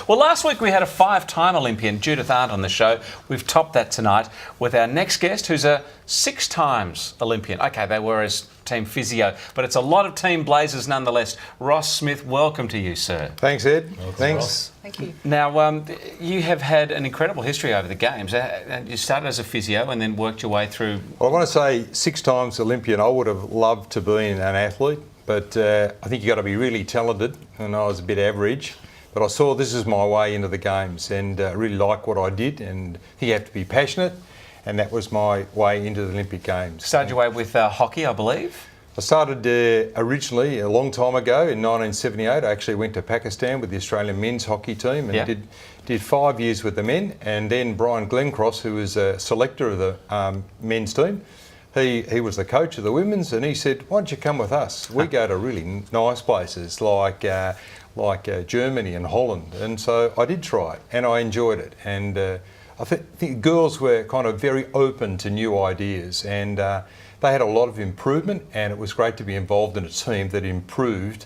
Well, last week we had a 5-time Olympian, Judith Arndt, on the show. We've topped that tonight with our next guest, who's a 6 times Olympian. Okay, they were as team physio, but it's a lot of team blazers nonetheless. Ross Smith, welcome to you, sir. Thanks, Ed. Thanks. Ross. Thank you. Now, you have had an incredible history over the Games. You started as a physio and then worked your way through... Well, I want to say 6 times Olympian. I would have loved to be an athlete, but I think you've got to be really talented, and I was a bit average. But I saw this is my way into the Games, and really like what I did, and I think you have to be passionate, and that was my way into the Olympic Games. Started your way with hockey, I believe? I started originally a long time ago in 1978. I actually went to Pakistan with the Australian men's hockey team and did 5 years with the men. And then Brian Glencross, who was a selector of the men's team, he was the coach of the women's, and he said, "Why don't you come with us? We go to really nice places like Germany and Holland." And so I did try it, and I enjoyed it. And I think girls were kind of very open to new ideas, and they had a lot of improvement, and it was great to be involved in a team that improved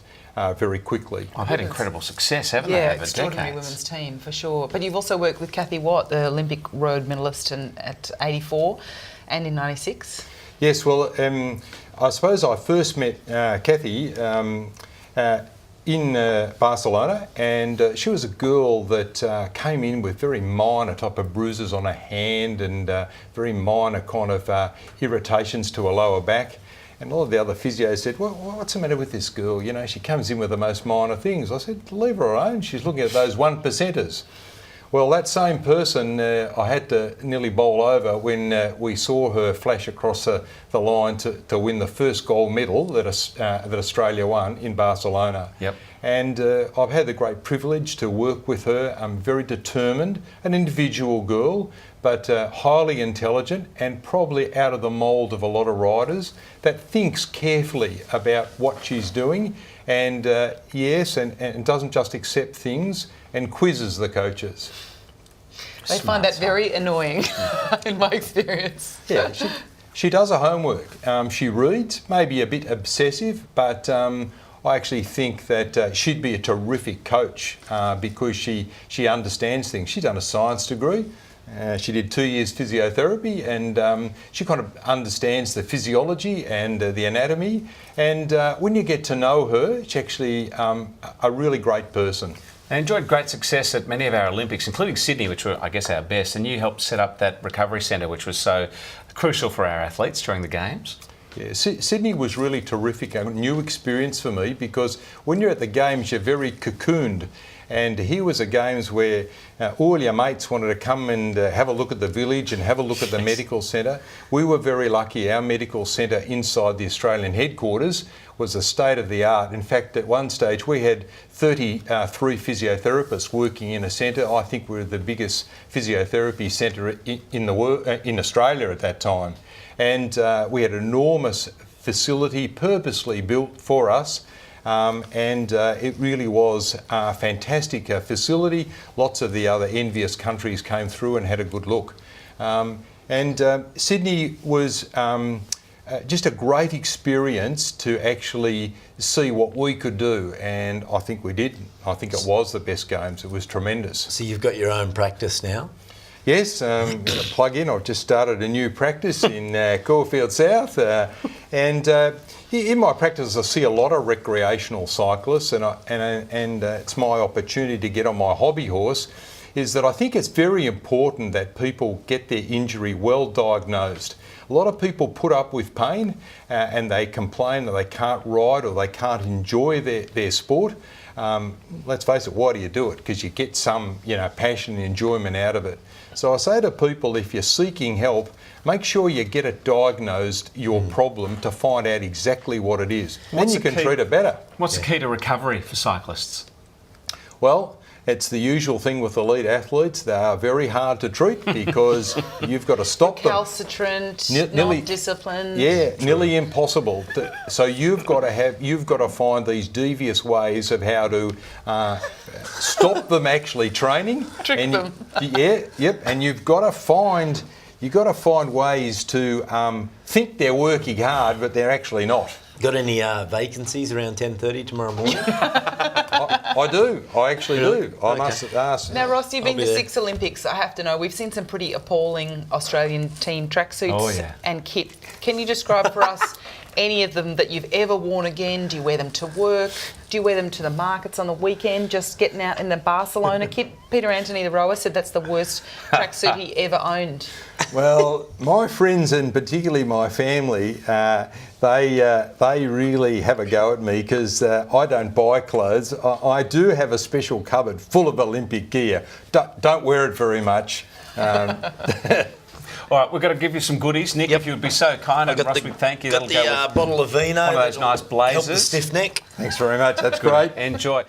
very quickly. I've had incredible success, haven't they, Yeah, over extraordinary decades? women's team, for sure. But you've also worked with Kathy Watt, the Olympic road medalist at 84 and in 96. Yes, well, I suppose I first met Kathy in Barcelona, and she was a girl that came in with very minor type of bruises on her hand and very minor kind of irritations to her lower back. And a lot of the other physios said, "Well, what's the matter with this girl? You know, she comes in with the most minor things." I said, "Leave her alone. She's looking at those 1%ers." Well, that same person I had to nearly bowl over when we saw her flash across the line to win the first gold medal that Australia won in Barcelona. Yep. And I've had the great privilege to work with her. I'm very determined, an individual girl, but highly intelligent and probably out of the mould of a lot of riders, that thinks carefully about what she's doing and and doesn't just accept things and quizzes the coaches. They find that very annoying, in my experience. Yeah, she does her homework. She reads, maybe a bit obsessive, but I actually think that she'd be a terrific coach because she understands things. She's done a science degree. She did 2 years physiotherapy, and she kind of understands the physiology and the anatomy. And when you get to know her, she's actually a really great person. I enjoyed great success at many of our Olympics, including Sydney, which were, I guess, our best. And you helped set up that recovery centre, which was so crucial for our athletes during the Games. Yeah, Sydney was really terrific, a new experience for me, because when you're at the Games, you're very cocooned. And here was a Games where all your mates wanted to come and have a look at the village and have a look at the medical centre. We were very lucky. Our medical centre inside the Australian headquarters was a state of the art. In fact, at one stage we had 33 physiotherapists working in a centre. I think we were the biggest physiotherapy centre in the world, in Australia at that time. And we had an enormous facility purposely built for us. It really was a fantastic facility. Lots of the other envious countries came through and had a good look. Sydney was just a great experience to actually see what we could do, and I think we did. I think it was the best Games. It was tremendous. So you've got your own practice now? Yes, plug in. I've just started a new practice in Caulfield South, in my practice I see a lot of recreational cyclists, and it's my opportunity to get on my hobby horse. Is that I think it's very important that people get their injury well diagnosed. A lot of people put up with pain and they complain that they can't ride or they can't enjoy their sport. Let's face it, why do you do it? Because you get some, passion and enjoyment out of it. So I say to people, if you're seeking help, make sure you get it diagnosed, your problem, to find out exactly what it is. Then you can treat it better. What's the key to recovery for cyclists? Well, it's the usual thing with elite athletes. They are very hard to treat because you've got to stop them. Recalcitrant, not disciplined. Yeah, nearly impossible. So you've got to find these devious ways of how to stop them actually training. Trick them. And you've got to find ways to think they're working hard, but they're actually not. Got any vacancies around 10:30 tomorrow morning? I do. I actually Really? do. I must ask. Now, Ross, you've been I'll to be there. 6 Olympics. I have to know, we've seen some pretty appalling Australian team tracksuits Oh, yeah. and kit. Can you describe for us any of them that you've ever worn again? Do you wear them to work? Do you wear them to the markets on the weekend, just getting out in the Barcelona kit? Peter Anthony, the rower, said that's the worst tracksuit he ever owned. Well, my friends and particularly my family, they really have a go at me because I don't buy clothes. I do have a special cupboard full of Olympic gear. Don't wear it very much. All right, we've got to give you some goodies. Nick, if you would be so kind, and Ross, we thank you. Got That'll the go with bottle of vino. one of those nice Help the blazers. stiff neck. Thanks very much. That's great. Enjoy.